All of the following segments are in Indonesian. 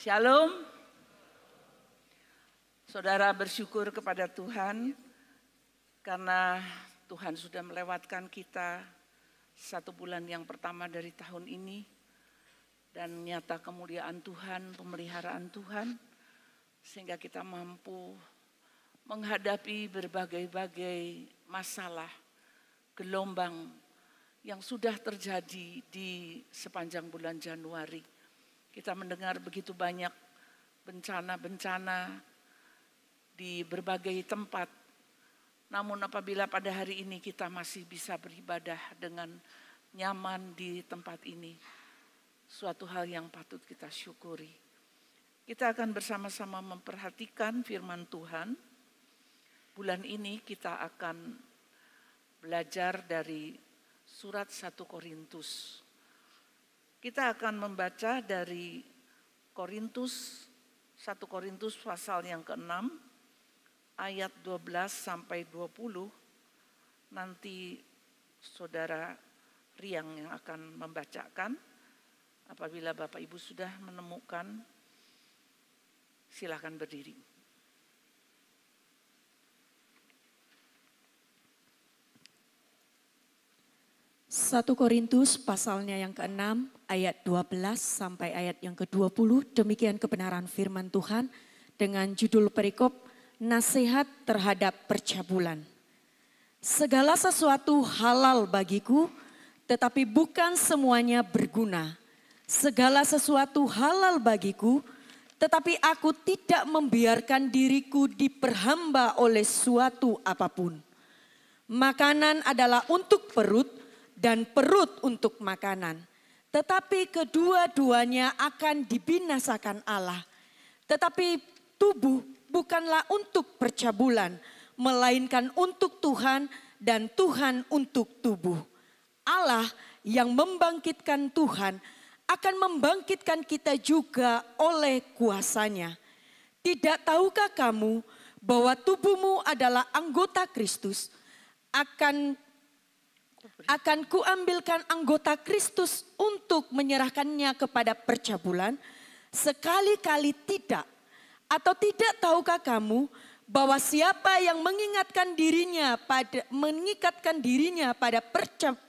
Shalom. Saudara bersyukur kepada Tuhan karena Tuhan sudah melewatkan kita 1 bulan yang pertama dari tahun ini. Dan nyata kemuliaan Tuhan, pemeliharaan Tuhan. Sehingga kita mampu menghadapi berbagai-bagai masalah, gelombang yang sudah terjadi di sepanjang bulan Januari. Kita mendengar begitu banyak bencana-bencana di berbagai tempat. Namun apabila pada hari ini kita masih bisa beribadah dengan nyaman di tempat ini, suatu hal yang patut kita syukuri. Kita akan bersama-sama memperhatikan firman Tuhan. Bulan ini kita akan belajar dari surat 1 Korintus. Kita akan membaca dari 1 Korintus pasal yang ke-6 ayat 12 sampai 20. Nanti saudara Riang yang akan membacakan. Apabila Bapak Ibu sudah menemukan, silakan berdiri. Satu Korintus pasalnya yang ke-6 ayat 12 sampai ayat yang ke-20. Demikian kebenaran firman Tuhan dengan judul perikop nasihat terhadap percabulan. Segala sesuatu halal bagiku, tetapi bukan semuanya berguna. Segala sesuatu halal bagiku, tetapi aku tidak membiarkan diriku diperhamba oleh suatu apapun. Makanan adalah untuk perut, dan perut untuk makanan. Tetapi kedua-duanya akan dibinasakan Allah. Tetapi tubuh bukanlah untuk percabulan, melainkan untuk Tuhan dan Tuhan untuk tubuh. Allah yang membangkitkan Tuhan akan membangkitkan kita juga oleh kuasanya. Tidak tahukah kamu bahwa tubuhmu adalah anggota Kristus? Akan kuambilkan anggota Kristus untuk menyerahkannya kepada percabulan? Sekali-kali tidak. Atau tidak tahukah kamu bahwa siapa yang mengikatkan dirinya pada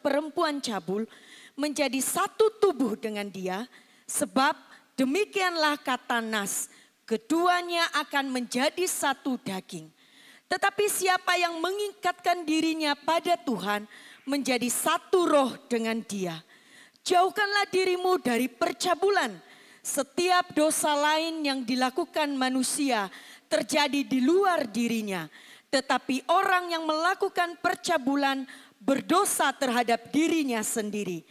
perempuan cabul menjadi satu tubuh dengan dia? Sebab demikianlah kata Nas, keduanya akan menjadi satu daging. Tetapi siapa yang mengikatkan dirinya pada Tuhan menjadi satu roh dengan dia. Jauhkanlah dirimu dari percabulan. Setiap dosa lain yang dilakukan manusia terjadi di luar dirinya. Tetapi orang yang melakukan percabulan berdosa terhadap dirinya sendiri.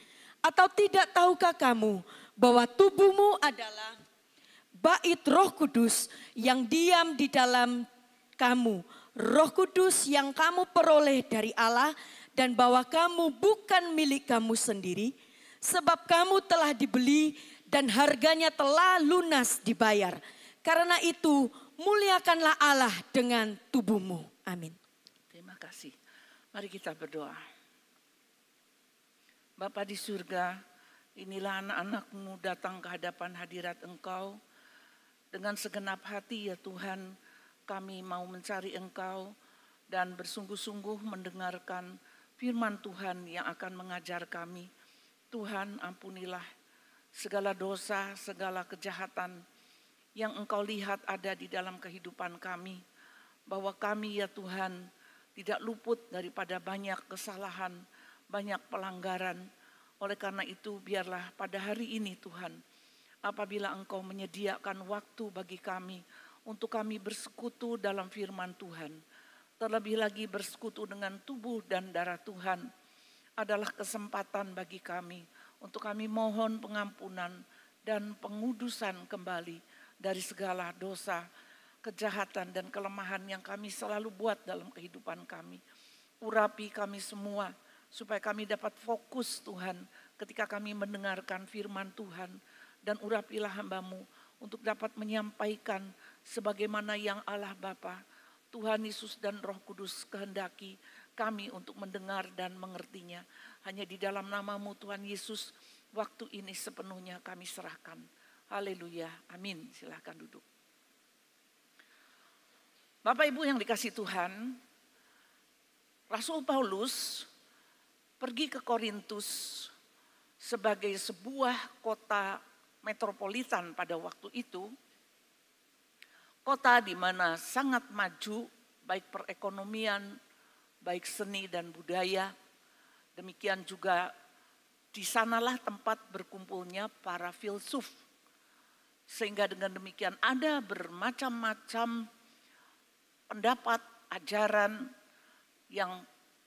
Atau tidak tahukah kamu bahwa tubuhmu adalah bait Roh Kudus yang diam di dalam kamu. Roh Kudus yang kamu peroleh dari Allah, dan bahwa kamu bukan milik kamu sendiri, sebab kamu telah dibeli dan harganya telah lunas dibayar. Karena itu muliakanlah Allah dengan tubuhmu. Amin. Terima kasih. Mari kita berdoa. Bapa di surga, inilah anak-anak-Mu datang ke hadapan hadirat Engkau. Dengan segenap hati ya Tuhan, kami mau mencari Engkau dan bersungguh-sungguh mendengarkan firman Tuhan yang akan mengajar kami. Tuhan, ampunilah segala dosa, segala kejahatan yang Engkau lihat ada di dalam kehidupan kami. Bahwa kami ya Tuhan tidak luput daripada banyak kesalahan, banyak pelanggaran. Oleh karena itu biarlah pada hari ini Tuhan, apabila Engkau menyediakan waktu bagi kami untuk kami bersekutu dalam firman Tuhan, terlebih lagi bersekutu dengan tubuh dan darah Tuhan, adalah kesempatan bagi kami untuk kami mohon pengampunan dan pengudusan kembali dari segala dosa, kejahatan dan kelemahan yang kami selalu buat dalam kehidupan kami. Urapi kami semua supaya kami dapat fokus Tuhan ketika kami mendengarkan firman Tuhan, dan urapilah hamba-Mu untuk dapat menyampaikan sebagaimana yang Allah Bapa, Tuhan Yesus dan Roh Kudus kehendaki kami untuk mendengar dan mengertinya. Hanya di dalam nama-Mu Tuhan Yesus, waktu ini sepenuhnya kami serahkan. Haleluya, amin. Silahkan duduk. Bapak Ibu yang dikasih Tuhan, Rasul Paulus pergi ke Korintus sebagai sebuah kota metropolitan pada waktu itu. Kota di mana sangat maju, baik perekonomian, baik seni dan budaya. Demikian juga di sanalah tempat berkumpulnya para filsuf. Sehingga dengan demikian ada bermacam-macam pendapat, ajaran yang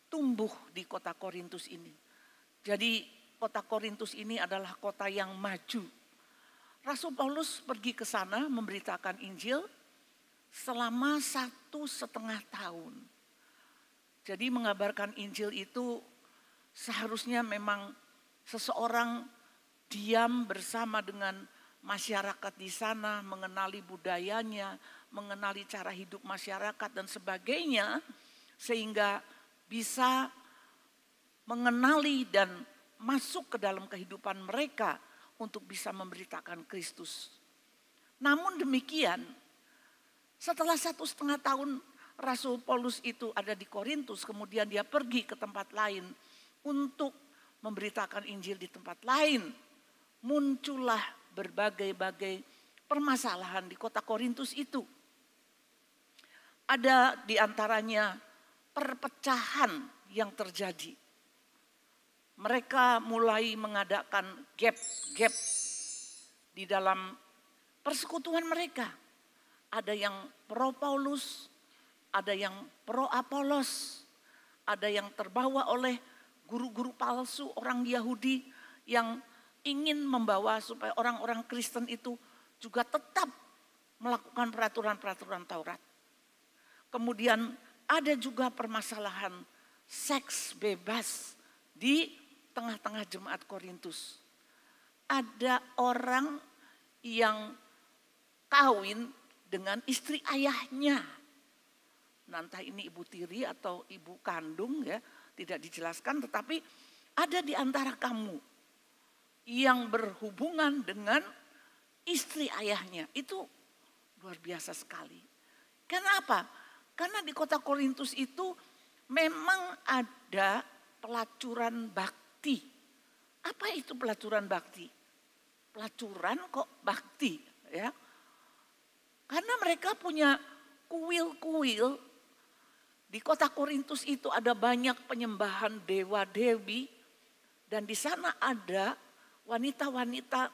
tumbuh di kota Korintus ini. Jadi kota Korintus ini adalah kota yang maju. Rasul Paulus pergi ke sana memberitakan Injil selama 1,5 tahun. Jadi mengabarkan Injil itu seharusnya memang seseorang diam bersama dengan masyarakat di sana, mengenali budayanya, mengenali cara hidup masyarakat dan sebagainya, sehingga bisa mengenali dan masuk ke dalam kehidupan mereka untuk bisa memberitakan Kristus. Namun demikian, setelah 1,5 tahun Rasul Paulus itu ada di Korintus, kemudian dia pergi ke tempat lain untuk memberitakan Injil di tempat lain. Muncullah berbagai-bagai permasalahan di kota Korintus itu. Ada di antaranya perpecahan yang terjadi. Mereka mulai mengadakan gap di dalam persekutuan mereka. Ada yang pro Paulus, ada yang pro Apolos, ada yang terbawa oleh guru-guru palsu orang Yahudi yang ingin membawa supaya orang-orang Kristen itu juga tetap melakukan peraturan-peraturan Taurat. Kemudian ada juga permasalahan seks bebas di tengah-tengah jemaat Korintus. Ada orang yang kawin dengan istri ayahnya. Nah, entah ini ibu tiri atau ibu kandung ya, tidak dijelaskan, tetapi ada di antara kamu yang berhubungan dengan istri ayahnya. Itu luar biasa sekali. Kenapa? Karena di kota Korintus itu memang ada pelacuran bakti. Apa itu pelacuran bakti? Pelacuran kok bakti ya? Karena mereka punya kuil-kuil. Di kota Korintus itu ada banyak penyembahan dewa-dewi. Dan di sana ada wanita-wanita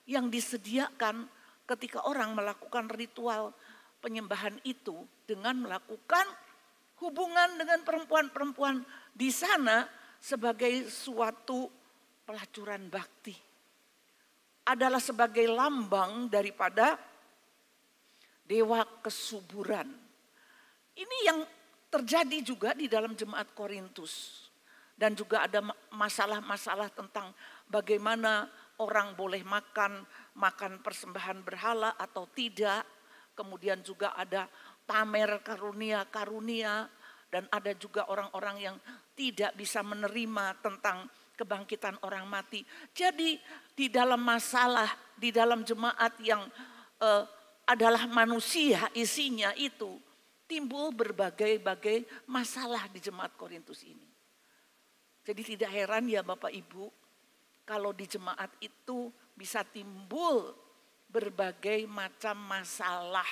yang disediakan ketika orang melakukan ritual penyembahan itu dengan melakukan hubungan dengan perempuan-perempuan di sana sebagai suatu pelacuran bakti. Adalah sebagai lambang daripada dewa kesuburan. Ini yang terjadi juga di dalam jemaat Korintus. Dan juga ada masalah-masalah tentang bagaimana orang boleh makan persembahan berhala atau tidak. Kemudian juga ada pamer karunia-karunia. Dan ada juga orang-orang yang tidak bisa menerima tentang kebangkitan orang mati. Jadi di dalam masalah, di dalam jemaat yang adalah manusia isinya itu, timbul berbagai-bagai masalah di jemaat Korintus ini. Jadi tidak heran ya Bapak Ibu, kalau di jemaat itu bisa timbul berbagai macam masalah.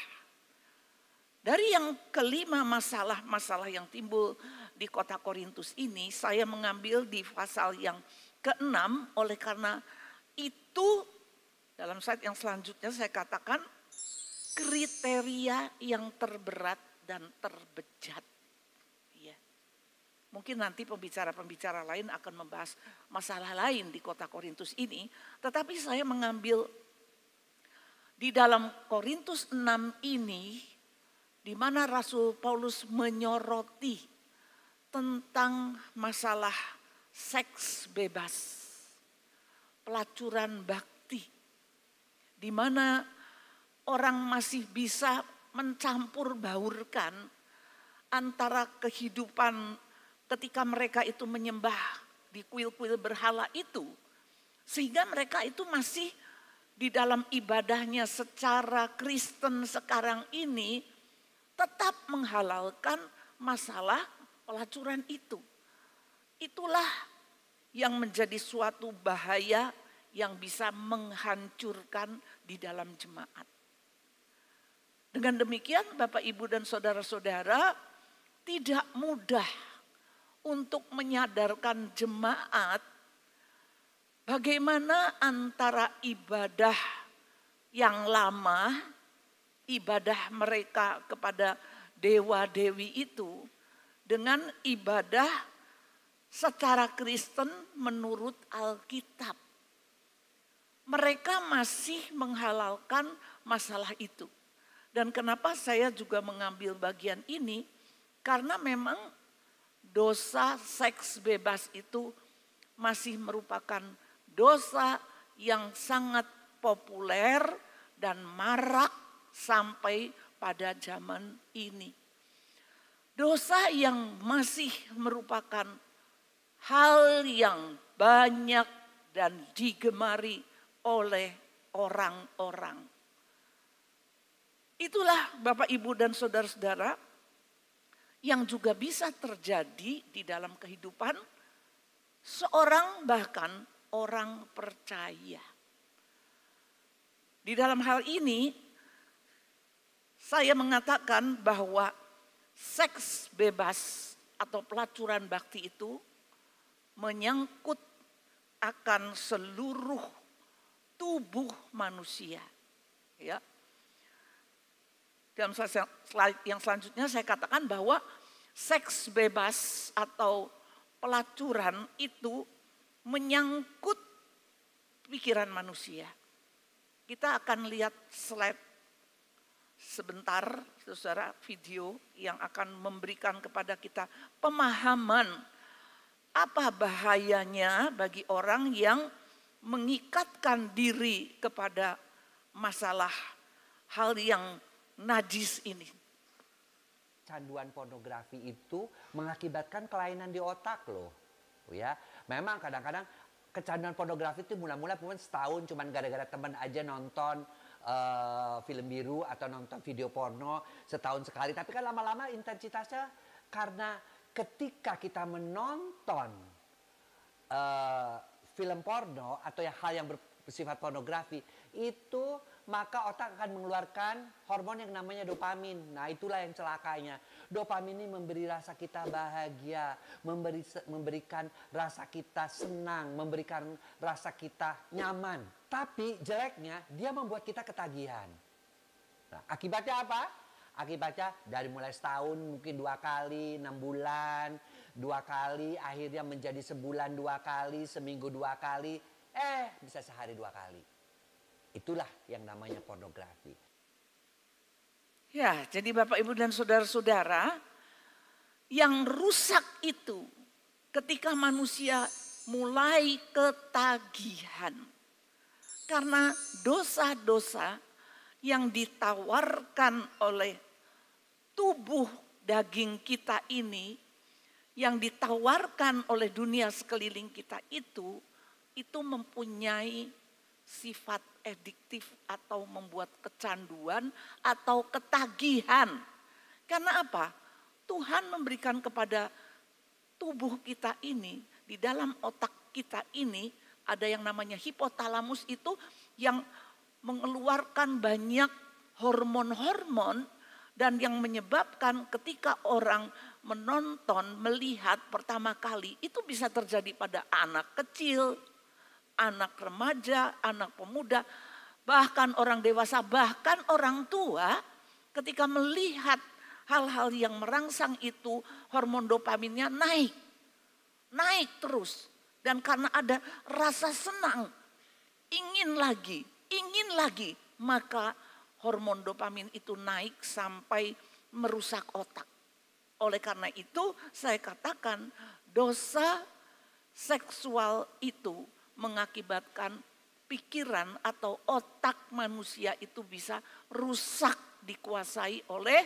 Dari yang kelima masalah-masalah yang timbul di kota Korintus ini, saya mengambil di pasal yang ke-6, oleh karena itu dalam slide yang selanjutnya saya katakan kriteria yang terberat dan terbejat. Ya. Mungkin nanti pembicara-pembicara lain akan membahas masalah lain di kota Korintus ini, tetapi saya mengambil di dalam Korintus 6 ini, di mana Rasul Paulus menyoroti tentang masalah seks bebas, pelacuran bakti, di mana orang masih bisa mencampur baurkan antara kehidupan ketika mereka itu menyembah di kuil-kuil berhala itu, sehingga mereka itu masih di dalam ibadahnya secara Kristen sekarang ini tetap menghalalkan masalah pelacuran itu. Itulah yang menjadi suatu bahaya yang bisa menghancurkan di dalam jemaat. Dengan demikian Bapak, Ibu, dan saudara-saudara, tidak mudah untuk menyadarkan jemaat bagaimana antara ibadah yang lama, ibadah mereka kepada dewa-dewi itu, dengan ibadah secara Kristen menurut Alkitab. Mereka masih menghalalkan masalah itu. Dan kenapa saya juga mengambil bagian ini? Karena memang dosa seks bebas itu masih merupakan dosa yang sangat populer dan marak sampai pada zaman ini. Dosa yang masih merupakan hal yang banyak dan digemari oleh orang-orang. Itulah Bapak, Ibu, dan saudara-saudara yang juga bisa terjadi di dalam kehidupan seorang, bahkan orang percaya. Di dalam hal ini saya mengatakan bahwa seks bebas atau pelacuran bakti itu menyangkut akan seluruh tubuh manusia. Ya. Dalam slide yang selanjutnya saya katakan bahwa seks bebas atau pelacuran itu menyangkut pikiran manusia. Kita akan lihat slide sebentar, saudara, video yang akan memberikan kepada kita pemahaman apa bahayanya bagi orang yang mengikatkan diri kepada masalah hal yang najis ini. Canduan pornografi itu mengakibatkan kelainan di otak loh. Ya, memang kadang-kadang kecanduan pornografi itu mula-mula pun setahun cuman gara-gara teman aja nonton film biru atau nonton video porno setahun sekali. Tapi kan lama-lama intensitasnya karena ketika kita menonton film porno atau hal yang bersifat pornografi itu, maka otak akan mengeluarkan hormon yang namanya dopamin. Nah, itulah yang celakanya. Dopamin ini memberi rasa kita bahagia, memberikan rasa kita senang, memberikan rasa kita nyaman. Tapi jeleknya dia membuat kita ketagihan. Nah, akibatnya apa? Akibatnya dari mulai setahun mungkin 2 kali, 6 bulan, 2 kali, akhirnya menjadi sebulan 2 kali, seminggu 2 kali, bisa sehari 2 kali. Itulah yang namanya pornografi. Ya, jadi Bapak, Ibu, dan saudara-saudara, yang rusak itu ketika manusia mulai ketagihan. Karena dosa-dosa yang ditawarkan oleh tubuh daging kita ini, yang ditawarkan oleh dunia sekeliling kita itu mempunyai sifat ediktif atau membuat kecanduan atau ketagihan. Karena apa? Tuhan memberikan kepada tubuh kita ini, di dalam otak kita ini ada yang namanya hipotalamus itu yang mengeluarkan banyak hormon-hormon dan yang menyebabkan ketika orang menonton, melihat pertama kali itu bisa terjadi pada anak kecil, anak remaja, anak pemuda, bahkan orang dewasa, bahkan orang tua ketika melihat hal-hal yang merangsang itu hormon dopaminnya naik terus. Dan karena ada rasa senang, ingin lagi, maka hormon dopamin itu naik sampai merusak otak. Oleh karena itu saya katakan dosa seksual itu mengakibatkan pikiran atau otak manusia itu bisa rusak, dikuasai oleh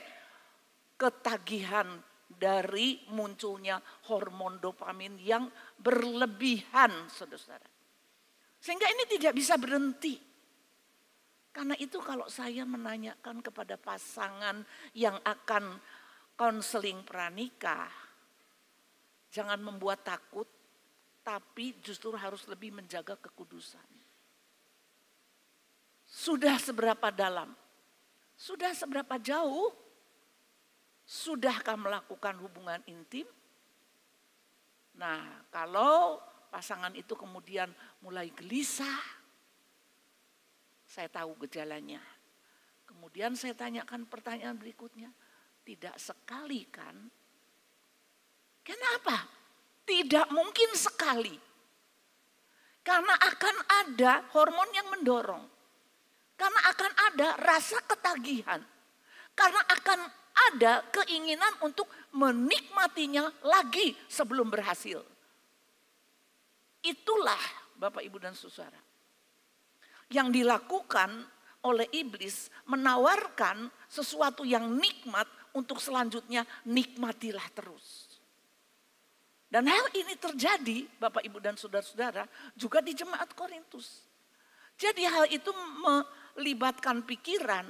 ketagihan dari munculnya hormon dopamin yang berlebihan, saudara. Sehingga ini tidak bisa berhenti. Karena itu kalau saya menanyakan kepada pasangan yang akan konseling pranikah, jangan membuat takut, tapi justru harus lebih menjaga kekudusan. Sudah seberapa dalam? Sudah seberapa jauh? Sudahkah melakukan hubungan intim? Nah, kalau pasangan itu kemudian mulai gelisah, saya tahu gejalanya. Kemudian saya tanyakan pertanyaan berikutnya. Tidak sekali kan? Kenapa? Tidak mungkin sekali. Karena akan ada hormon yang mendorong. Karena akan ada rasa ketagihan. Karena akan ada keinginan untuk menikmatinya lagi sebelum berhasil. Itulah Bapak, Ibu, dan Saudara, yang dilakukan oleh iblis, menawarkan sesuatu yang nikmat untuk selanjutnya nikmatilah terus. Dan hal ini terjadi Bapak, Ibu, dan saudara-saudara juga di jemaat Korintus. Jadi hal itu melibatkan pikiran,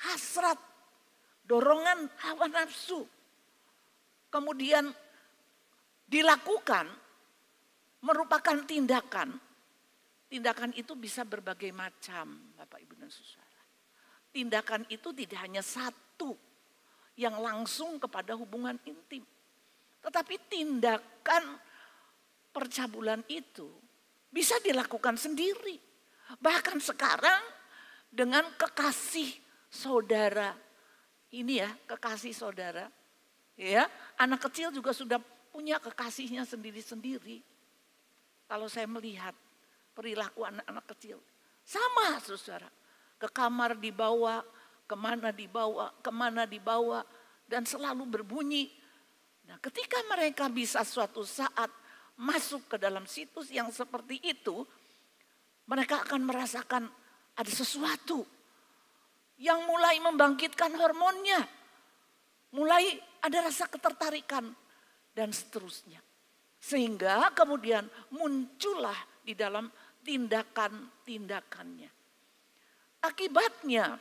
hasrat, dorongan hawa nafsu. Kemudian dilakukan merupakan tindakan. Tindakan itu bisa berbagai macam, Bapak, Ibu, dan saudara. Tindakan itu tidak hanya satu yang langsung kepada hubungan intim. Tetapi tindakan percabulan itu bisa dilakukan sendiri. Bahkan sekarang dengan kekasih saudara. Ini ya, kekasih saudara. Ya, anak kecil juga sudah punya kekasihnya sendiri-sendiri. Kalau saya melihat perilaku anak-anak kecil. Sama saudara. Ke kamar dibawa, kemana dibawa. Dan selalu berbunyi. Nah, ketika mereka bisa suatu saat masuk ke dalam situs yang seperti itu. Mereka akan merasakan ada sesuatu yang mulai membangkitkan hormonnya. Mulai ada rasa ketertarikan dan seterusnya. Sehingga kemudian muncullah di dalam tindakan-tindakannya. Akibatnya,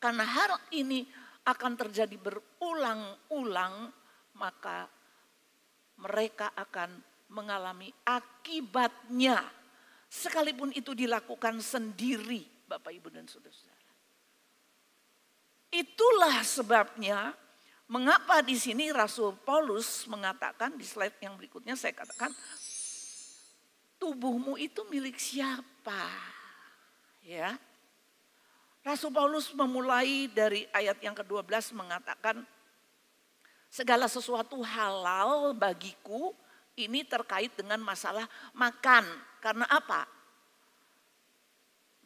karena hal ini akan terjadi berulang-ulang, maka mereka akan mengalami akibatnya. Sekalipun itu dilakukan sendiri, Bapak, Ibu, dan saudara-saudara. Itulah sebabnya mengapa di sini Rasul Paulus mengatakan, di slide yang berikutnya saya katakan, tubuhmu itu milik siapa? Ya. Rasul Paulus memulai dari ayat yang ke-12 mengatakan, segala sesuatu halal bagiku, ini terkait dengan masalah makan. Karena apa?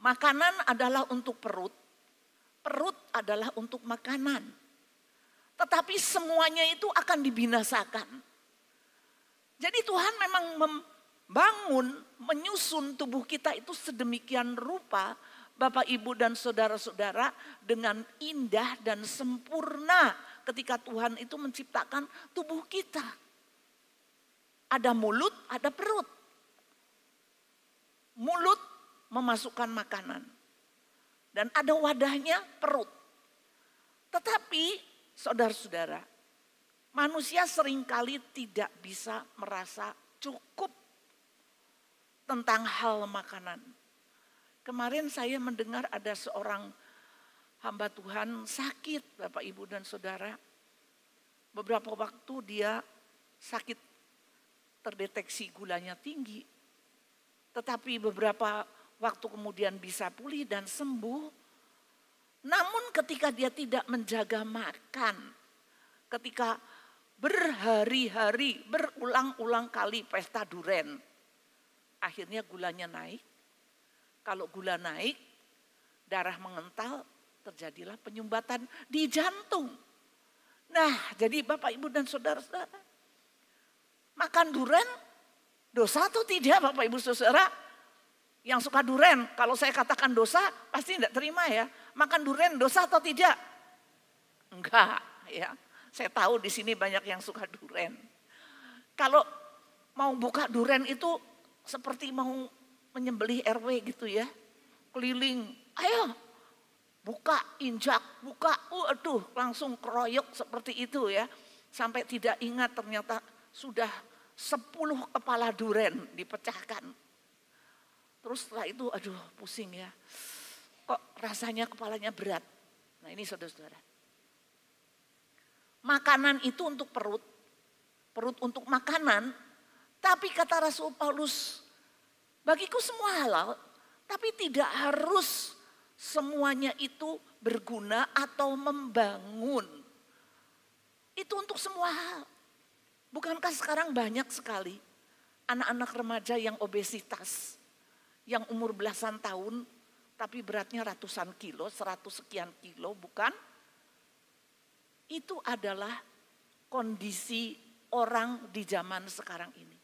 Makanan adalah untuk perut, perut adalah untuk makanan. Tetapi semuanya itu akan dibinasakan. Jadi Tuhan memang membangun, menyusun tubuh kita itu sedemikian rupa, Bapak, Ibu, dan saudara-saudara, dengan indah dan sempurna ketika Tuhan itu menciptakan tubuh kita. Ada mulut, ada perut. Mulut memasukkan makanan. Dan ada wadahnya, perut. Tetapi saudara-saudara, manusia seringkali tidak bisa merasa cukup tentang hal makanan. Kemarin saya mendengar ada seorang hamba Tuhan sakit, Bapak, Ibu, dan saudara. Beberapa waktu dia sakit, terdeteksi gulanya tinggi. Tetapi beberapa waktu kemudian bisa pulih dan sembuh. Namun ketika dia tidak menjaga makan, ketika berhari-hari, berulang-ulang kali pesta duren, akhirnya gulanya naik. Kalau gula naik, darah mengental, terjadilah penyumbatan di jantung. Nah, jadi Bapak, Ibu, dan saudara-saudara, makan duren dosa atau tidak, Bapak, Ibu, saudara? Yang suka duren, kalau saya katakan dosa pasti tidak terima ya. Makan duren dosa atau tidak? Enggak ya. Saya tahu di sini banyak yang suka duren. Kalau mau buka duren itu seperti mau menyembelih RW gitu ya. Keliling ayo buka, injak, buka, waduh langsung keroyok seperti itu ya. Sampai tidak ingat ternyata sudah 10 kepala duren dipecahkan. Terus setelah itu aduh pusing ya. Kok rasanya kepalanya berat. Nah ini saudara-saudara. Makanan itu untuk perut. Perut untuk makanan. Tapi kata Rasul Paulus, bagiku semua halal. Tapi tidak harus semuanya itu berguna atau membangun. Itu untuk semua hal. Bukankah sekarang banyak sekali anak-anak remaja yang obesitas, yang umur belasan tahun, tapi beratnya ratusan kilo, 100 sekian kilo, bukan? Itu adalah kondisi orang di zaman sekarang ini.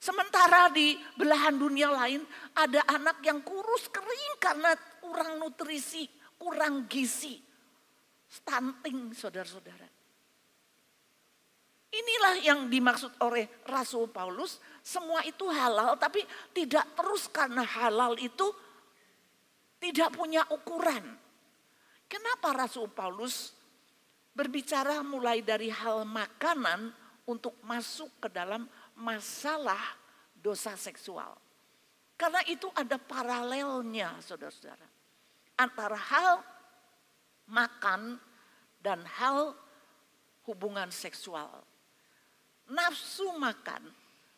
Sementara di belahan dunia lain ada anak yang kurus kering karena kurang nutrisi, kurang gizi. Stunting saudara-saudara. Inilah yang dimaksud oleh Rasul Paulus. Semua itu halal tapi tidak terus karena halal itu tidak punya ukuran. Kenapa Rasul Paulus berbicara mulai dari hal makanan untuk masuk ke dalam masalah dosa seksual. Karena itu ada paralelnya saudara-saudara. Antara hal makan dan hal hubungan seksual. Nafsu makan,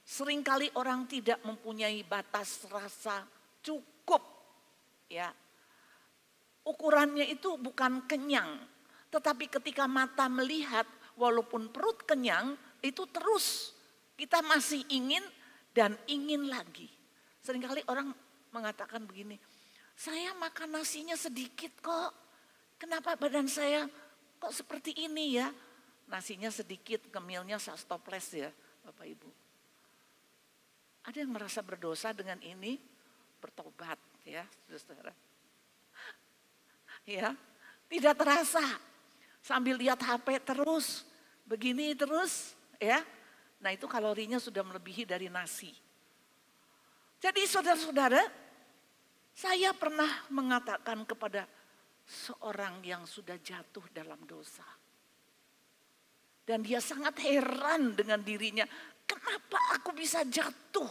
seringkali orang tidak mempunyai batas rasa cukup. Ya, ukurannya itu bukan kenyang. Tetapi ketika mata melihat walaupun perut kenyang itu terus kita masih ingin dan ingin lagi. Seringkali orang mengatakan begini, saya makan nasinya sedikit kok. Kenapa badan saya kok seperti ini ya? Nasinya sedikit, kemilnya stoples ya Bapak Ibu. Ada yang merasa berdosa dengan ini? Bertobat ya saudara. Ya, tidak terasa. Sambil lihat HP terus, begini terus ya. Nah itu kalorinya sudah melebihi dari nasi. Jadi saudara-saudara, saya pernah mengatakan kepada seorang yang sudah jatuh dalam dosa. Dan dia sangat heran dengan dirinya, kenapa aku bisa jatuh?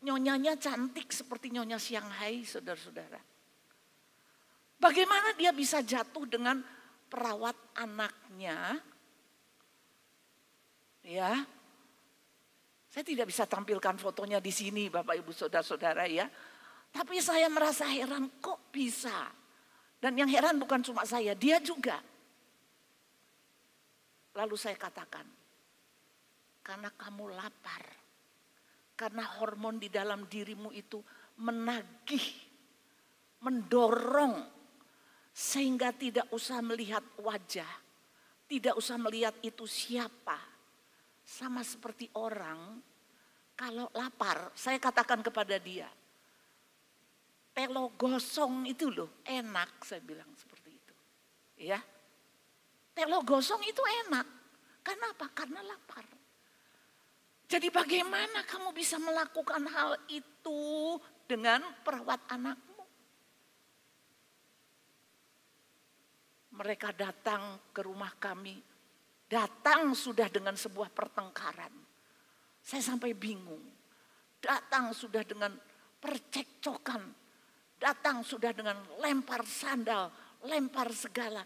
Nyonyanya cantik seperti nyonya Shanghai, saudara-saudara. Bagaimana dia bisa jatuh dengan perawat anaknya? Ya, saya tidak bisa tampilkan fotonya di sini Bapak Ibu Saudara-saudara ya. Tapi saya merasa heran kok bisa. Dan yang heran bukan cuma saya, dia juga. Lalu saya katakan, karena kamu lapar. Karena hormon di dalam dirimu itu menagih, mendorong. Sehingga tidak usah melihat wajah, tidak usah melihat itu siapa. Sama seperti orang kalau lapar, saya katakan kepada dia, telo gosong itu loh enak, saya bilang seperti itu. Ya, telo gosong itu enak. Karena apa? Karena lapar. Jadi bagaimana kamu bisa melakukan hal itu dengan perawat anakmu? Mereka datang ke rumah kami. Datang sudah dengan sebuah pertengkaran. Saya sampai bingung. Datang sudah dengan percekcokan. Datang sudah dengan lempar sandal, lempar segala.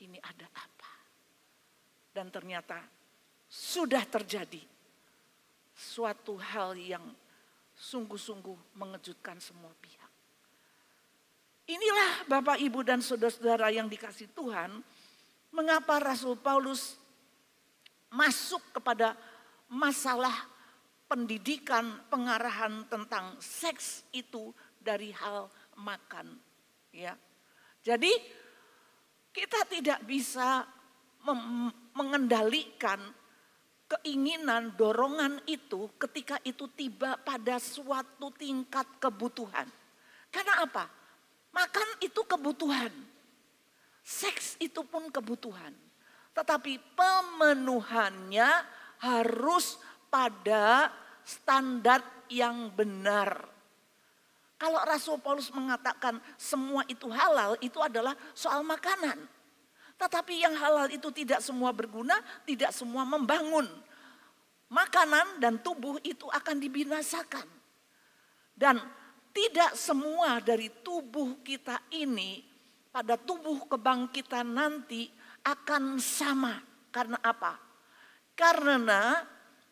Ini ada apa? Dan ternyata sudah terjadi suatu hal yang sungguh-sungguh mengejutkan semua pihak. Inilah Bapak, Ibu, dan saudara-saudara yang dikasihi Tuhan. Mengapa Rasul Paulus masuk kepada masalah pendidikan, pengarahan tentang seks itu dari hal makan. Ya, jadi kita tidak bisa mengendalikan keinginan, dorongan itu ketika itu tiba pada suatu tingkat kebutuhan. Karena apa? Makan itu kebutuhan. Seks itu pun kebutuhan. Tetapi pemenuhannya harus pada standar yang benar. Kalau Rasul Paulus mengatakan semua itu halal, itu adalah soal makanan. Tetapi yang halal itu tidak semua berguna, tidak semua membangun. Makanan dan tubuh itu akan dibinasakan. Dan tidak semua dari tubuh kita ini pada tubuh kebangkitan nanti akan sama. Karena apa? Karena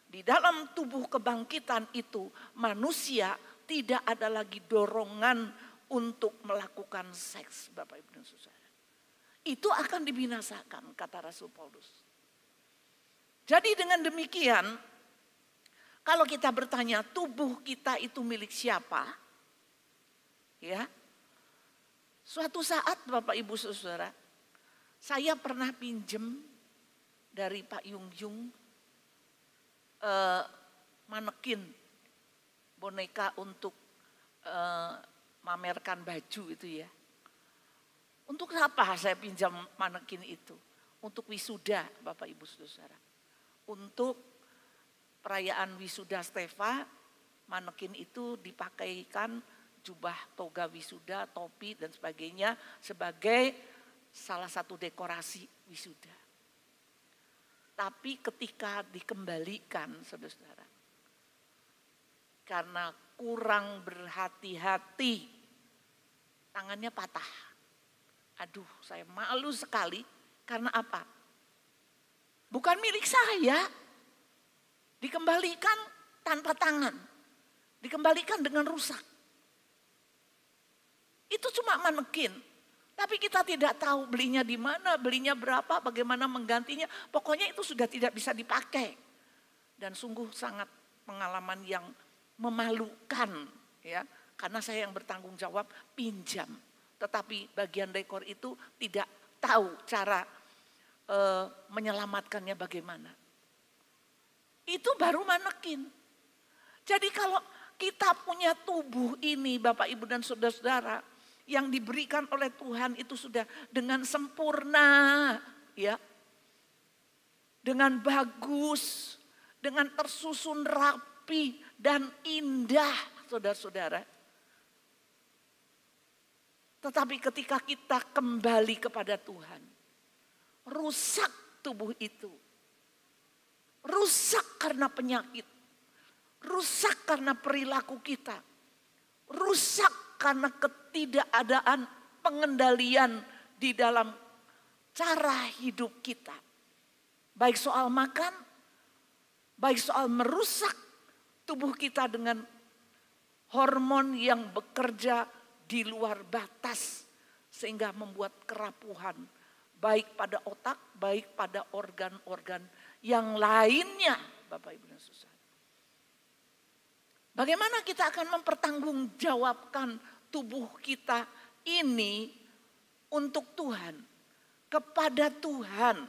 di dalam tubuh kebangkitan itu manusia tidak ada lagi dorongan untuk melakukan seks, Bapak Ibu dan Saudara. Itu akan dibinasakan, kata Rasul Paulus. Jadi dengan demikian, kalau kita bertanya tubuh kita itu milik siapa? Ya. Suatu saat Bapak Ibu Saudara, saya pernah pinjem dari Pak Yung Yung manekin boneka untuk mamerkan baju itu ya. Untuk apa saya pinjam manekin itu? Untuk wisuda Bapak Ibu Saudara. Untuk perayaan wisuda Stefa, manekin itu dipakaikan jubah toga wisuda, topi dan sebagainya sebagai salah satu dekorasi wisuda. Tapi ketika dikembalikan saudara-saudara, karena kurang berhati-hati, tangannya patah. Aduh, saya malu sekali. Karena apa? Bukan milik saya. Dikembalikan tanpa tangan. Dikembalikan dengan rusak. Itu cuma manekin. Tapi kita tidak tahu belinya di mana, belinya berapa, bagaimana menggantinya. Pokoknya itu sudah tidak bisa dipakai. Dan sungguh sangat pengalaman yang memalukan ya, karena saya yang bertanggung jawab pinjam, tetapi bagian dekor itu tidak tahu cara menyelamatkannya bagaimana. Itu baru manekin. Jadi kalau kita punya tubuh ini Bapak Ibu dan Saudara-saudara yang diberikan oleh Tuhan itu sudah dengan sempurna ya. Dengan bagus, dengan tersusun rapi dan indah saudara-saudara. Tetapi ketika kita kembali kepada Tuhan, rusak tubuh itu. Rusak karena penyakit. Rusak karena perilaku kita. Rusak karena ketidakadaan pengendalian di dalam cara hidup kita. Baik soal makan, baik soal merusak tubuh kita dengan hormon yang bekerja di luar batas. Sehingga membuat kerapuhan baik pada otak, baik pada organ-organ yang lainnya Bapak Ibu dan Saudara. Bagaimana kita akan mempertanggungjawabkan tubuh kita ini untuk Tuhan, kepada Tuhan.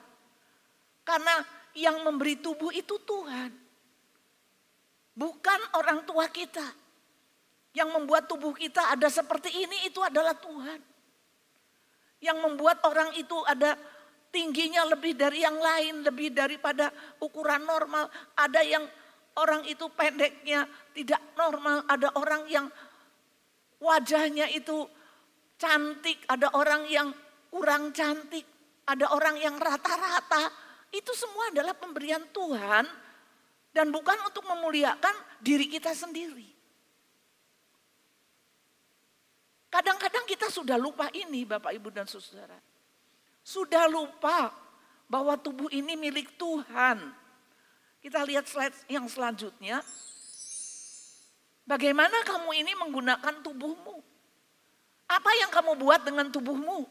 Karena yang memberi tubuh itu Tuhan. Bukan orang tua kita. Yang membuat tubuh kita ada seperti ini itu adalah Tuhan. Yang membuat orang itu ada tingginya lebih dari yang lain, lebih daripada ukuran normal. Ada yang orang itu pendeknya tidak normal, ada orang yang wajahnya itu cantik, ada orang yang kurang cantik, ada orang yang rata-rata. Itu semua adalah pemberian Tuhan dan bukan untuk memuliakan diri kita sendiri. Kadang-kadang kita sudah lupa ini Bapak Ibu dan Saudara. Sudah lupa bahwa tubuh ini milik Tuhan. Kita lihat slide yang selanjutnya. Bagaimana kamu ini menggunakan tubuhmu? Apa yang kamu buat dengan tubuhmu?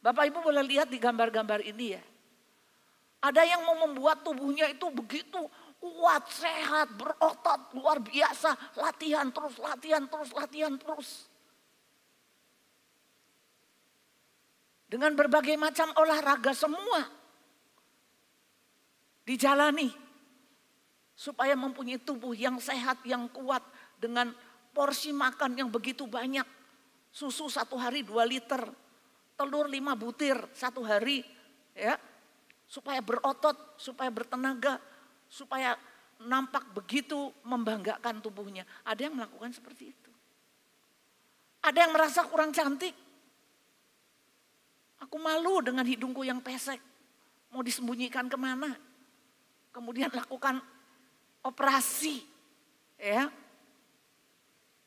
Bapak Ibu boleh lihat di gambar-gambar ini ya. Ada yang mau membuat tubuhnya itu begitu kuat, sehat, berotot, luar biasa. Latihan terus, latihan terus, latihan terus. Dengan berbagai macam olahraga semua dijalani supaya mempunyai tubuh yang sehat, yang kuat dengan porsi makan yang begitu banyak. Susu 1 hari 2 liter, telur 5 butir 1 hari ya. Supaya berotot, supaya bertenaga, supaya nampak begitu membanggakan tubuhnya. Ada yang melakukan seperti itu. Ada yang merasa kurang cantik. Aku malu dengan hidungku yang pesek. Mau disembunyikan kemana? Kemudian lakukan operasi. Ya,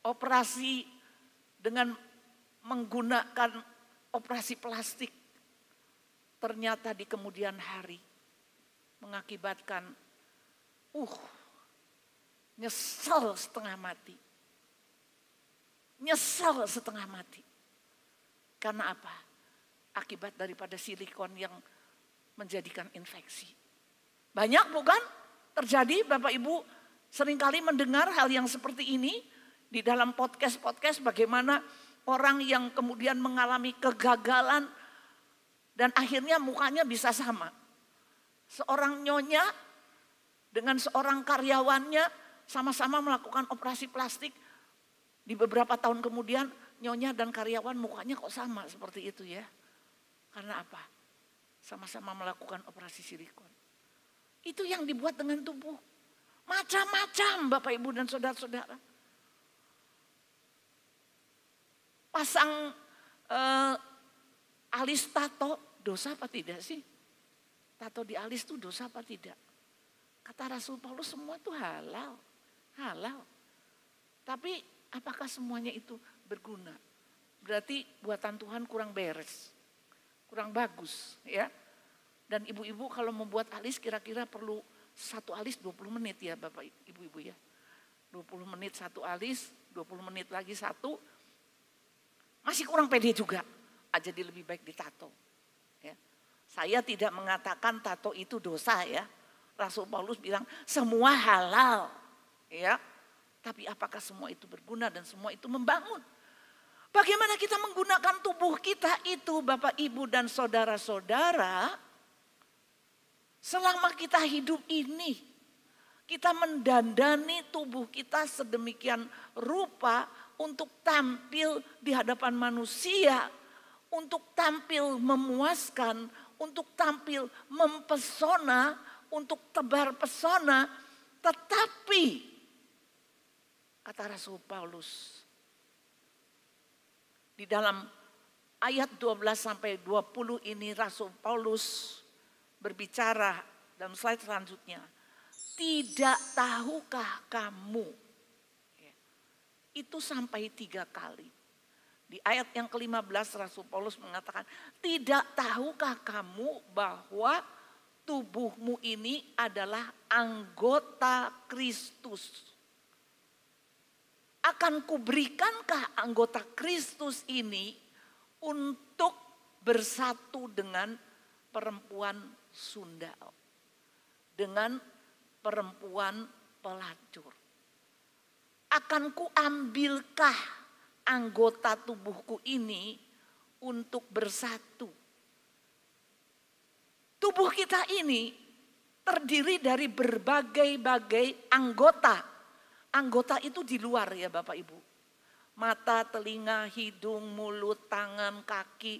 operasi dengan menggunakan operasi plastik. Ternyata di kemudian hari mengakibatkan nyesel setengah mati. Nyesel setengah mati. Karena apa? Akibat daripada silikon yang menjadikan infeksi. Banyak bukan terjadi, Bapak Ibu seringkali mendengar hal yang seperti ini di dalam podcast-podcast, bagaimana orang yang kemudian mengalami kegagalan dan akhirnya mukanya bisa sama. Seorang nyonya dengan seorang karyawannya sama-sama melakukan operasi plastik. Di beberapa tahun kemudian nyonya dan karyawan mukanya kok sama seperti itu ya. Karena apa? Sama-sama melakukan operasi silikon. Itu yang dibuat dengan tubuh. Macam-macam Bapak Ibu dan Saudara-saudara. Pasang alis tato, dosa apa tidak sih? Tato di alis itu dosa apa tidak? Kata Rasul Paulus semua itu halal. Halal. Tapi apakah semuanya itu berguna? Berarti buatan Tuhan kurang beres. Kurang bagus ya. Dan ibu-ibu kalau membuat alis kira-kira perlu satu alis 20 menit ya Bapak Ibu-ibu ya. 20 menit satu alis, 20 menit lagi satu. Masih kurang pede juga. Jadi lebih baik ditato. Ya. Saya tidak mengatakan tato itu dosa ya. Rasul Paulus bilang semua halal. Ya. Tapi apakah semua itu berguna dan semua itu membangun? Bagaimana kita menggunakan tubuh kita itu Bapak Ibu dan saudara-saudara. Selama kita hidup ini. Kita mendandani tubuh kita sedemikian rupa untuk tampil di hadapan manusia. Untuk tampil memuaskan. Untuk tampil mempesona. Untuk tebar pesona. Tetapi kata Rasul Paulus. Di dalam ayat 12 sampai 20 ini Rasul Paulus berbicara dalam slide selanjutnya. Tidak tahukah kamu? Itu sampai 3 kali. Di ayat yang ke-15 Rasul Paulus mengatakan, tidak tahukah kamu bahwa tubuhmu ini adalah anggota Kristus? Akan kuberikankah anggota Kristus ini untuk bersatu dengan perempuan sundal, dengan perempuan pelacur? Akan kuambilkah anggota tubuhku ini untuk bersatu? Tubuh kita ini terdiri dari berbagai-bagai anggota. Anggota itu di luar ya Bapak Ibu. Mata, telinga, hidung, mulut, tangan, kaki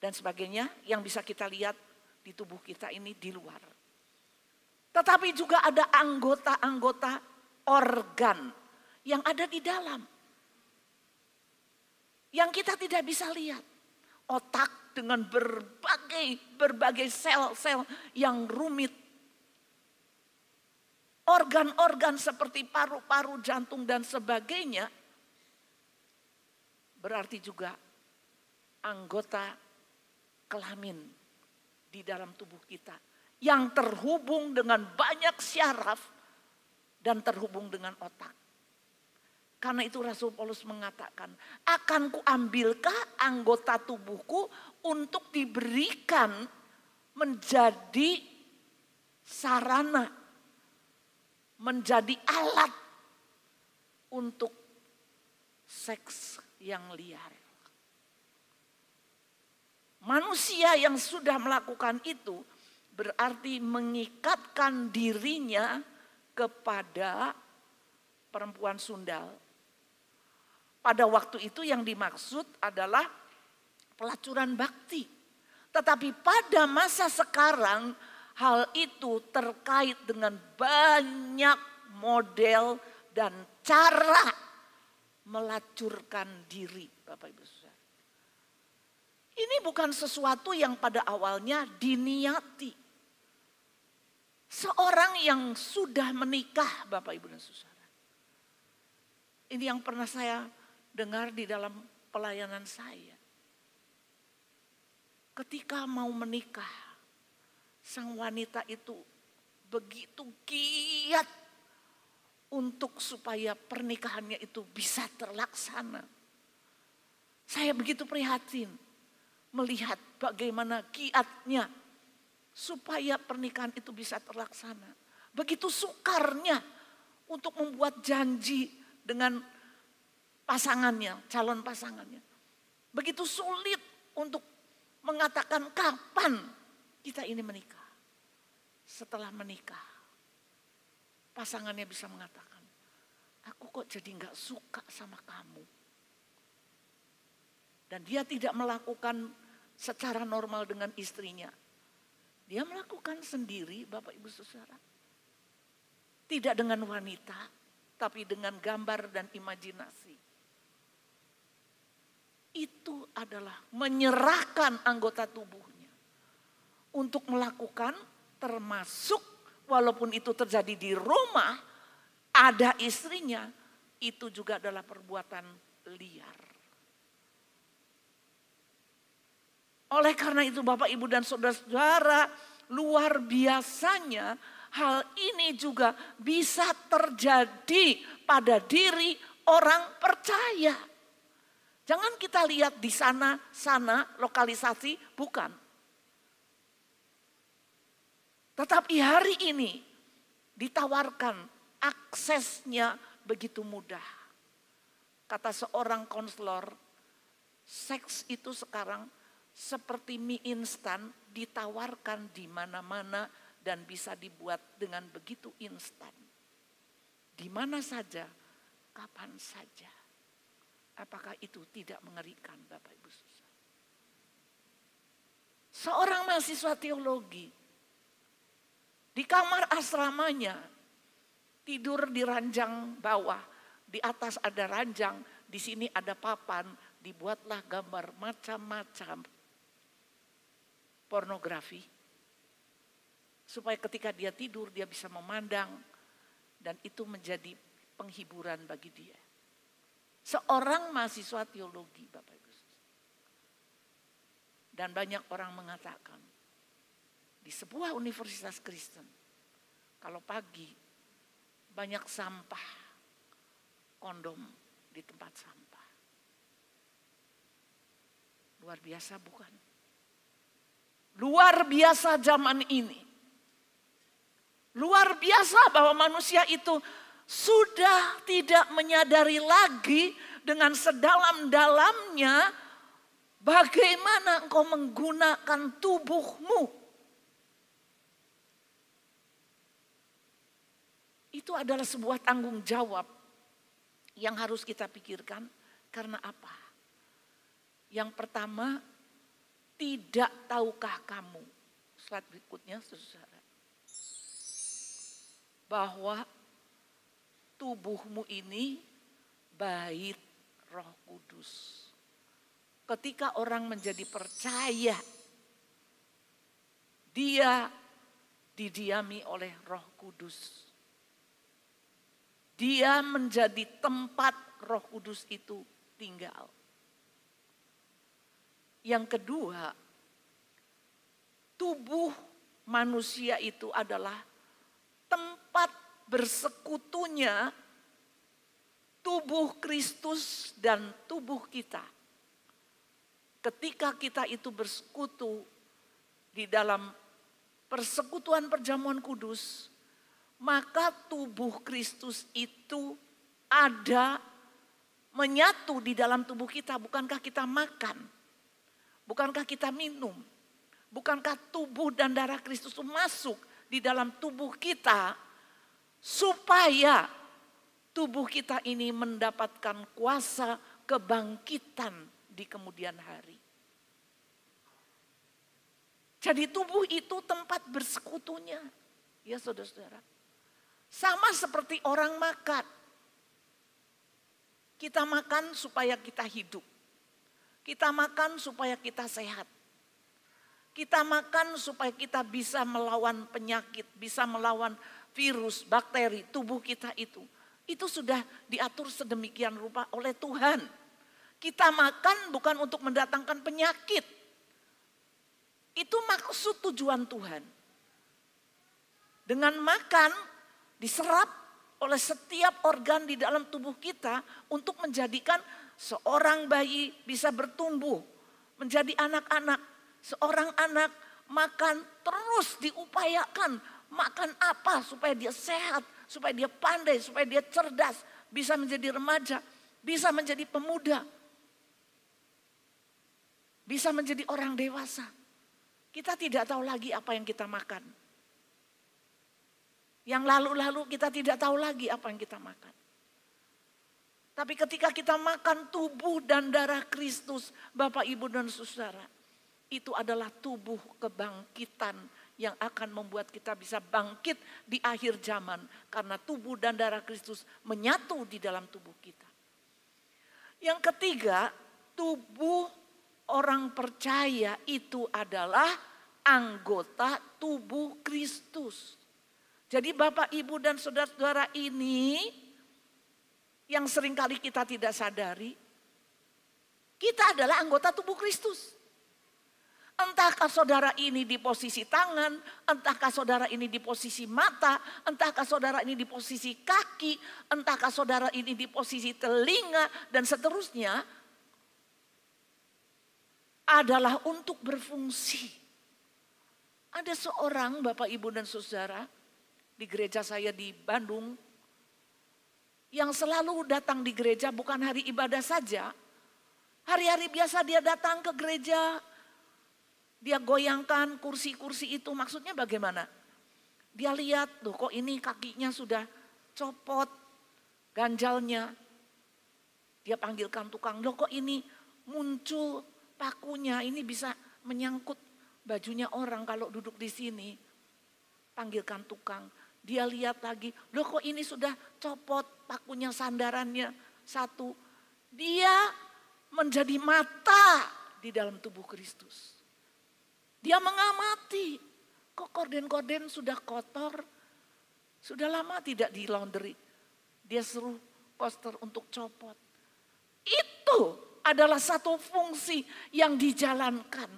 dan sebagainya yang bisa kita lihat di tubuh kita ini di luar. Tetapi juga ada anggota-anggota organ yang ada di dalam. Yang kita tidak bisa lihat. Otak dengan berbagai sel-sel yang rumit. Organ-organ seperti paru-paru, jantung dan sebagainya. Berarti juga anggota kelamin di dalam tubuh kita. Yang terhubung dengan banyak syaraf dan terhubung dengan otak. Karena itu Rasul Paulus mengatakan, akan kuambilkah anggota tubuhku untuk diberikan menjadi sarana, menjadi alat untuk seks yang liar. Manusia yang sudah melakukan itu berarti mengikatkan dirinya kepada perempuan sundal. Pada waktu itu yang dimaksud adalah pelacuran bakti. Tetapi pada masa sekarang hal itu terkait dengan banyak model dan cara melacurkan diri, Bapak Ibu Saudara. Ini bukan sesuatu yang pada awalnya diniati. Seorang yang sudah menikah, Bapak Ibu dan Saudara. Ini yang pernah saya dengar di dalam pelayanan saya. Ketika mau menikah, sang wanita itu begitu giat untuk supaya pernikahannya itu bisa terlaksana. Saya begitu prihatin melihat bagaimana giatnya supaya pernikahan itu bisa terlaksana. Begitu sukarnya untuk membuat janji dengan pasangannya, calon pasangannya. Begitu sulit untuk mengatakan kapan kita ini menikah. Setelah menikah, pasangannya bisa mengatakan, aku kok jadi gak suka sama kamu. Dan dia tidak melakukan secara normal dengan istrinya. Dia melakukan sendiri, Bapak Ibu Saudara. Tidak dengan wanita, tapi dengan gambar dan imajinasi. Itu adalah menyerahkan anggota tubuhnya untuk melakukan, termasuk walaupun itu terjadi di rumah, ada istrinya, itu juga adalah perbuatan liar. Oleh karena itu Bapak Ibu dan Saudara-saudara, luar biasanya hal ini juga bisa terjadi pada diri orang percaya. Jangan kita lihat di sana lokalisasi, bukan. Tetapi hari ini ditawarkan aksesnya begitu mudah. Kata seorang konselor, seks itu sekarang seperti mie instan ditawarkan di mana-mana dan bisa dibuat dengan begitu instan. Di mana saja, kapan saja. Apakah itu tidak mengerikan Bapak Ibu Saudara? Seorang mahasiswa teologi di kamar asramanya tidur di ranjang bawah, di atas ada ranjang, di sini ada papan, dibuatlah gambar macam-macam pornografi. Supaya ketika dia tidur dia bisa memandang dan itu menjadi penghiburan bagi dia. Seorang mahasiswa teologi Bapak Ibu. Dan banyak orang mengatakan di sebuah universitas Kristen kalau pagi banyak sampah kondom di tempat sampah. Luar biasa bukan? Luar biasa zaman ini. Luar biasa bahwa manusia itu sudah tidak menyadari lagi dengan sedalam-dalamnya bagaimana engkau menggunakan tubuhmu. Itu adalah sebuah tanggung jawab yang harus kita pikirkan. Karena apa? Yang pertama, tidak tahukah kamu, slide berikutnya saudara, bahwa tubuhmu ini bait Roh Kudus. Ketika orang menjadi percaya, dia didiami oleh Roh Kudus. Dia menjadi tempat Roh Kudus itu tinggal. Yang kedua, tubuh manusia itu adalah tempat bersekutunya tubuh Kristus dan tubuh kita. Ketika kita itu bersekutu di dalam persekutuan perjamuan kudus, maka tubuh Kristus itu ada menyatu di dalam tubuh kita. Bukankah kita makan? Bukankah kita minum? Bukankah tubuh dan darah Kristus itu masuk di dalam tubuh kita supaya tubuh kita ini mendapatkan kuasa kebangkitan di kemudian hari. Jadi tubuh itu tempat bersekutunya. Ya saudara-saudara. Sama seperti orang makan. Kita makan supaya kita hidup. Kita makan supaya kita sehat. Kita makan supaya kita bisa melawan penyakit, bisa melawan virus, bakteri, tubuh kita itu. Itu sudah diatur sedemikian rupa oleh Tuhan. Kita makan bukan untuk mendatangkan penyakit. Itu maksud tujuan Tuhan. Dengan makan diserap oleh setiap organ di dalam tubuh kita untuk menjadikan seorang bayi bisa bertumbuh menjadi anak-anak. Seorang anak makan terus diupayakan. Makan apa supaya dia sehat, supaya dia pandai, supaya dia cerdas. Bisa menjadi remaja, bisa menjadi pemuda. Bisa menjadi orang dewasa. Kita tidak tahu lagi apa yang kita makan. Yang lalu-lalu kita tidak tahu lagi apa yang kita makan. Tapi ketika kita makan tubuh dan darah Kristus, Bapak, Ibu, dan Saudara, itu adalah tubuh kebangkitan yang akan membuat kita bisa bangkit di akhir zaman. Karena tubuh dan darah Kristus menyatu di dalam tubuh kita. Yang ketiga, tubuh orang percaya itu adalah anggota tubuh Kristus. Jadi Bapak, Ibu, dan saudara-saudara ini yang seringkali kita tidak sadari, kita adalah anggota tubuh Kristus. Entahkah saudara ini di posisi tangan, entahkah saudara ini di posisi mata, entahkah saudara ini di posisi kaki, entahkah saudara ini di posisi telinga, dan seterusnya, adalah untuk berfungsi. Ada seorang Bapak, Ibu, dan Saudara di gereja saya di Bandung yang selalu datang di gereja bukan hari ibadah saja. Hari-hari biasa dia datang ke gereja, dia goyangkan kursi-kursi itu, maksudnya bagaimana? Dia lihat, loh kok ini kakinya sudah copot ganjalnya. Dia panggilkan tukang, loh kok ini muncul pakunya, ini bisa menyangkut bajunya orang kalau duduk di sini. Panggilkan tukang. Dia lihat lagi, loh kok ini sudah copot pakunya, sandarannya satu. Dia menjadi mata di dalam tubuh Kristus. Dia mengamati, kok korden-korden sudah kotor, sudah lama tidak di laundry. Dia suruh koster untuk copot. Itu adalah satu fungsi yang dijalankan.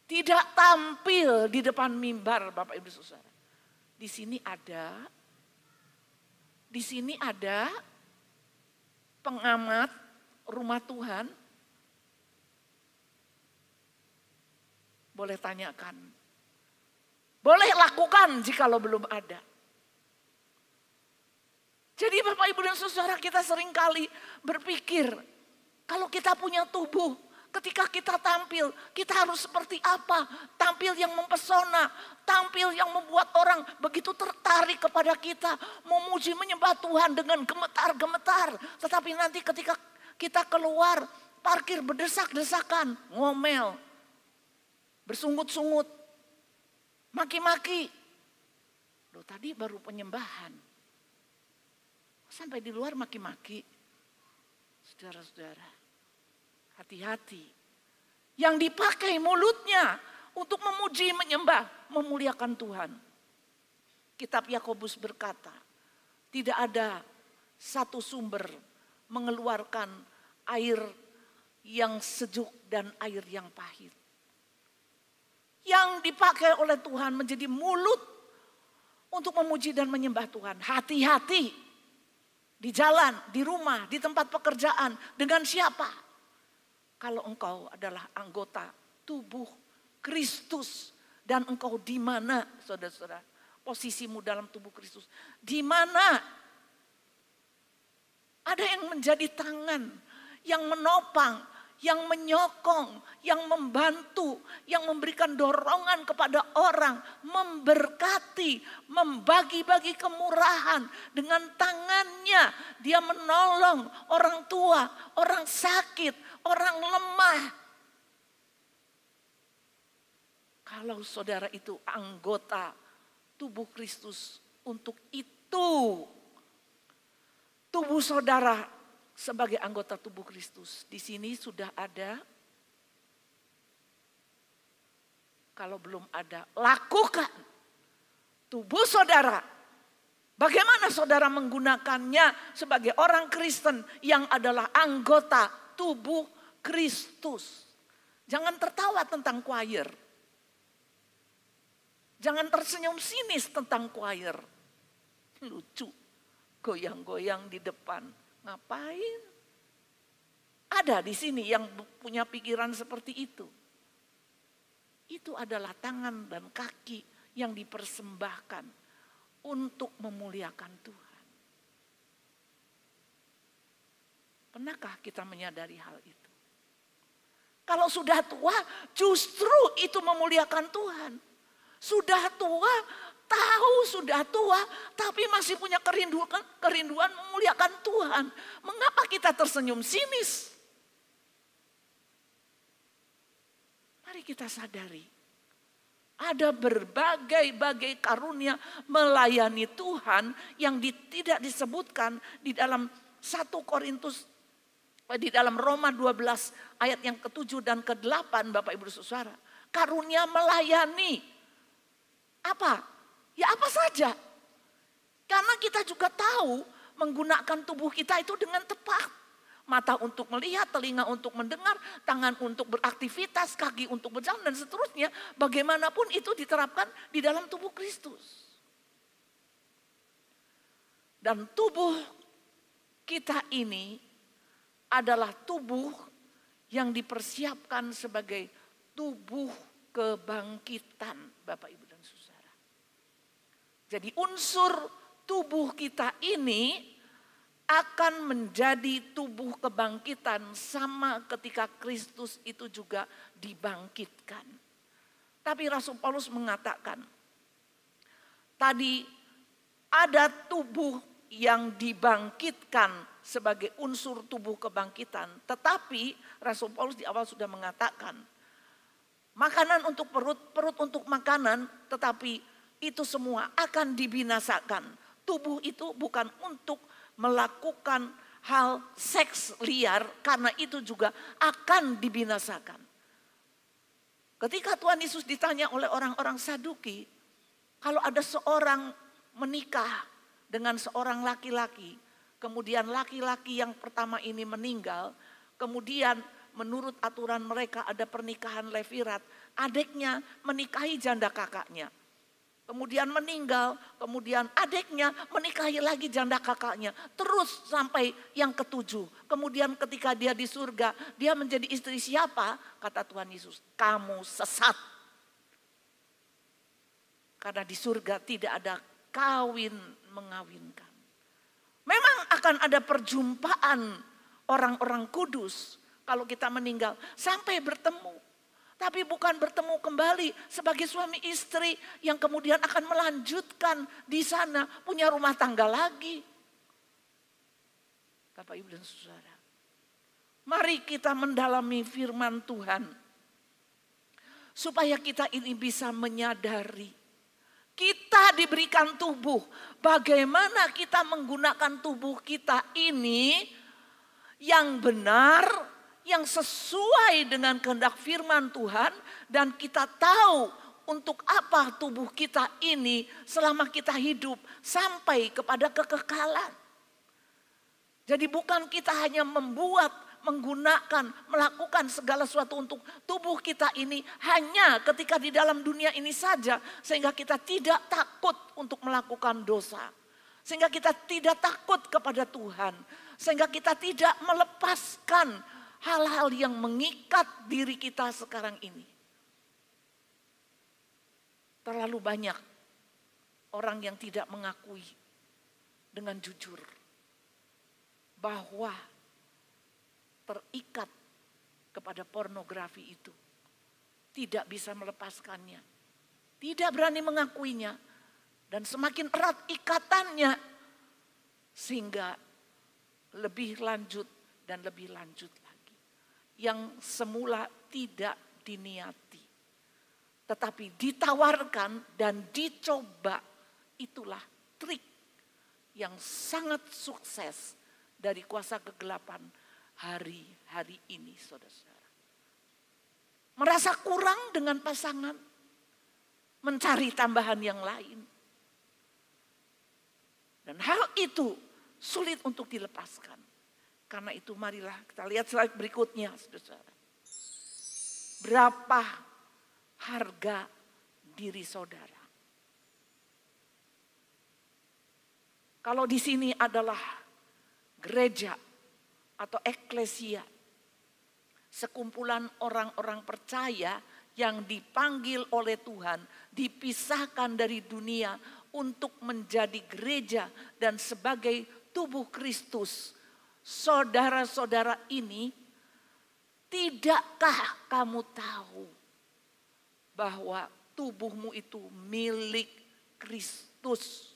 Tidak tampil di depan mimbar, Bapak Ibu Saudara. Di sini ada pengamat rumah Tuhan. Boleh tanyakan. Boleh lakukan jikalau belum ada. Jadi Bapak, Ibu, dan Saudara, kita seringkali berpikir, kalau kita punya tubuh, ketika kita tampil, kita harus seperti apa? Tampil yang mempesona, tampil yang membuat orang begitu tertarik kepada kita, memuji menyembah Tuhan dengan gemetar-gemetar. Tetapi nanti ketika kita keluar, parkir berdesak-desakan, ngomel, bersungut-sungut, maki-maki. Loh, tadi baru penyembahan. Sampai di luar maki-maki. Saudara-saudara, hati-hati. Yang dipakai mulutnya untuk memuji, menyembah, memuliakan Tuhan. Kitab Yakobus berkata, tidak ada satu sumber mengeluarkan air yang sejuk dan air yang pahit. Yang dipakai oleh Tuhan menjadi mulut untuk memuji dan menyembah Tuhan. Hati-hati di jalan, di rumah, di tempat pekerjaan, dengan siapa? Kalau engkau adalah anggota tubuh Kristus dan engkau di mana, saudara-saudara? Posisimu dalam tubuh Kristus. Di mana? Ada yang menjadi tangan, yang menopang, yang menyokong, yang membantu, yang memberikan dorongan kepada orang, memberkati, membagi-bagi kemurahan dengan tangannya. Dia menolong orang tua, orang sakit, orang lemah. Kalau saudara itu anggota tubuh Kristus, untuk itu tubuh saudara sebagai anggota tubuh Kristus. Di sini sudah ada. Kalau belum ada, lakukan. Tubuh saudara. Bagaimana saudara menggunakannya sebagai orang Kristen yang adalah anggota tubuh Kristus. Jangan tertawa tentang choir. Jangan tersenyum sinis tentang choir. Lucu, goyang-goyang di depan. Ngapain? Ada di sini yang punya pikiran seperti itu. Itu adalah tangan dan kaki yang dipersembahkan untuk memuliakan Tuhan. Pernahkah kita menyadari hal itu? Kalau sudah tua, justru itu memuliakan Tuhan. Sudah tua, tahu sudah tua, tapi masih punya kerinduan memuliakan Tuhan. Mengapa kita tersenyum sinis? Mari kita sadari, ada berbagai-bagai karunia melayani Tuhan yang tidak disebutkan di dalam 1 Korintus, di dalam Roma 12 ayat yang ke-7 dan ke-8 Bapak Ibu Saudara. Karunia melayani. Apa? Ya apa saja. Karena kita juga tahu menggunakan tubuh kita itu dengan tepat. Mata untuk melihat, telinga untuk mendengar, tangan untuk beraktivitas, kaki untuk berjalan dan seterusnya. Bagaimanapun itu diterapkan di dalam tubuh Kristus. Dan tubuh kita ini adalah tubuh yang dipersiapkan sebagai tubuh kebangkitan, Bapak Ibu dan Saudara. Jadi unsur tubuh kita ini akan menjadi tubuh kebangkitan sama ketika Kristus itu juga dibangkitkan. Tapi Rasul Paulus mengatakan, tadi ada tubuh yang dibangkitkan sebagai unsur tubuh kebangkitan. Tetapi Rasul Paulus di awal sudah mengatakan, makanan untuk perut, perut untuk makanan, tetapi itu semua akan dibinasakan. Tubuh itu bukan untuk melakukan hal seks liar, karena itu juga akan dibinasakan. Ketika Tuhan Yesus ditanya oleh orang-orang Saduki, kalau ada seorang menikah dengan seorang laki-laki, kemudian laki-laki yang pertama ini meninggal, kemudian menurut aturan mereka ada pernikahan levirat, adiknya menikahi janda kakaknya. Kemudian meninggal, kemudian adiknya menikahi lagi janda kakaknya. Terus sampai yang ke-7. Kemudian ketika dia di surga, dia menjadi istri siapa? Kata Tuhan Yesus, kamu sesat. Karena di surga tidak ada kawin mengawinkan. Memang akan ada perjumpaan orang-orang kudus kalau kita meninggal sampai bertemu. Tapi bukan bertemu kembali sebagai suami istri yang kemudian akan melanjutkan di sana punya rumah tangga lagi. Bapak Ibu dan Saudara, mari kita mendalami firman Tuhan supaya kita ini bisa menyadari kita diberikan tubuh. Bagaimana kita menggunakan tubuh kita ini yang benar, yang sesuai dengan kehendak firman Tuhan, dan kita tahu untuk apa tubuh kita ini selama kita hidup sampai kepada kekekalan. Jadi bukan kita hanya membuat, menggunakan, melakukan segala sesuatu untuk tubuh kita ini hanya ketika di dalam dunia ini saja, sehingga kita tidak takut untuk melakukan dosa. Sehingga kita tidak takut kepada Tuhan. Sehingga kita tidak melepaskan hal-hal yang mengikat diri kita sekarang ini. Terlalu banyak orang yang tidak mengakui dengan jujur bahwa terikat kepada pornografi itu. Tidak bisa melepaskannya. Tidak berani mengakuinya. Dan semakin erat ikatannya sehingga lebih lanjut dan lebih lanjut. Yang semula tidak diniati, tetapi ditawarkan dan dicoba. Itulah trik yang sangat sukses dari kuasa kegelapan hari-hari ini, saudara-saudara. Merasa kurang dengan pasangan, mencari tambahan yang lain. Dan hal itu sulit untuk dilepaskan. Karena itu marilah kita lihat slide berikutnya, saudara-saudara. Berapa harga diri saudara? Kalau di sini adalah gereja atau eklesia, sekumpulan orang-orang percaya yang dipanggil oleh Tuhan, dipisahkan dari dunia untuk menjadi gereja dan sebagai tubuh Kristus. Saudara-saudara ini, tidakkah kamu tahu bahwa tubuhmu itu milik Kristus?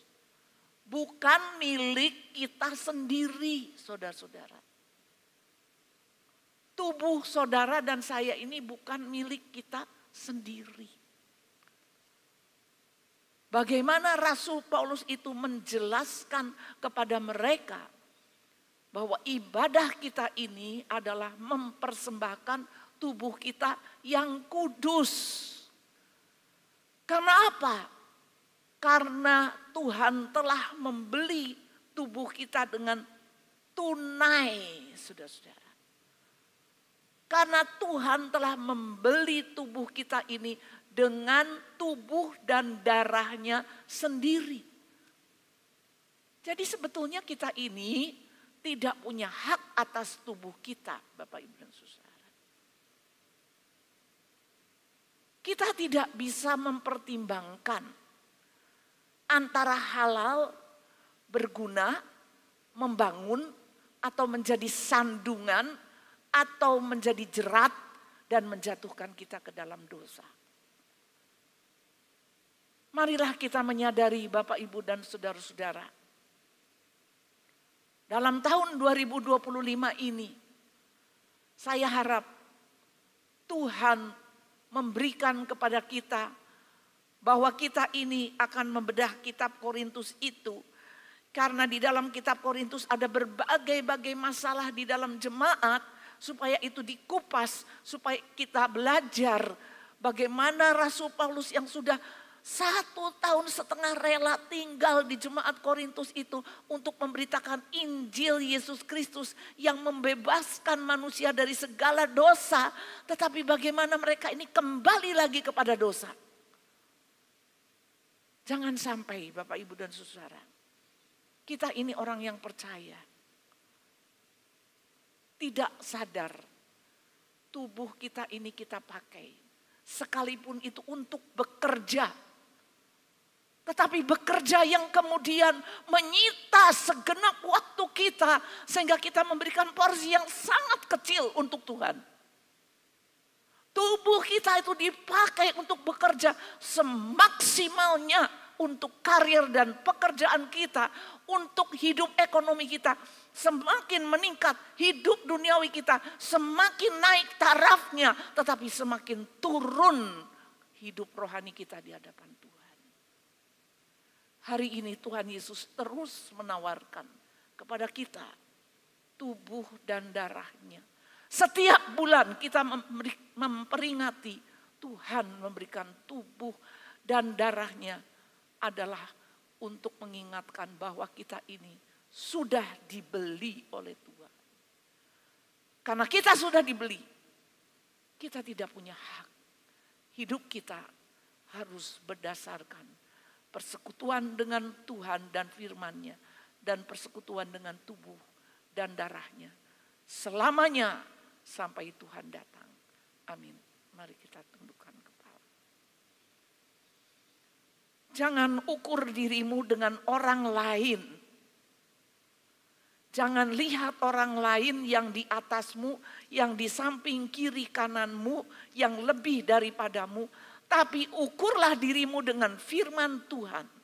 Bukan milik kita sendiri, saudara-saudara. Tubuh saudara dan saya ini bukan milik kita sendiri. Bagaimana Rasul Paulus itu menjelaskan kepada mereka bahwa ibadah kita ini adalah mempersembahkan tubuh kita yang kudus. Karena apa? Karena Tuhan telah membeli tubuh kita dengan tunai, saudara-saudara. Karena Tuhan telah membeli tubuh kita ini dengan tubuh dan darahnya sendiri. Jadi sebetulnya kita ini tidak punya hak atas tubuh kita, Bapak Ibu dan Saudara. Kita tidak bisa mempertimbangkan antara halal, berguna, membangun, atau menjadi sandungan, atau menjadi jerat dan menjatuhkan kita ke dalam dosa. Marilah kita menyadari Bapak, Ibu, dan saudara-saudara. Dalam tahun 2025 ini, saya harap Tuhan memberikan kepada kita bahwa kita ini akan membedah kitab Korintus itu. Karena di dalam kitab Korintus ada berbagai-bagai masalah di dalam jemaat. Supaya itu dikupas, supaya kita belajar bagaimana Rasul Paulus yang sudah 1,5 tahun rela tinggal di jemaat Korintus itu untuk memberitakan Injil Yesus Kristus yang membebaskan manusia dari segala dosa. Tetapi bagaimana mereka ini kembali lagi kepada dosa. Jangan sampai Bapak, Ibu, dan saudara, kita ini orang yang percaya, tidak sadar tubuh kita ini kita pakai. Sekalipun itu untuk bekerja. Tetapi bekerja yang kemudian menyita segenap waktu kita. Sehingga kita memberikan porsi yang sangat kecil untuk Tuhan. Tubuh kita itu dipakai untuk bekerja semaksimalnya untuk karir dan pekerjaan kita, untuk hidup ekonomi kita. Semakin meningkat hidup duniawi kita, semakin naik tarafnya, tetapi semakin turun hidup rohani kita di hadapan Tuhan. Hari ini Tuhan Yesus terus menawarkan kepada kita tubuh dan darahnya. Setiap bulan kita memperingati Tuhan memberikan tubuh dan darahnya adalah untuk mengingatkan bahwa kita ini sudah dibeli oleh Tuhan. Karena kita sudah dibeli, kita tidak punya hak. Hidup kita harus berdasarkan persekutuan dengan Tuhan dan firman-Nya dan persekutuan dengan tubuh dan darahnya selamanya sampai Tuhan datang. Amin. Mari kita tundukkan kepala. Jangan ukur dirimu dengan orang lain. Jangan lihat orang lain yang di atasmu, yang di samping kiri kananmu, yang lebih daripadamu. Tapi ukurlah dirimu dengan firman Tuhan.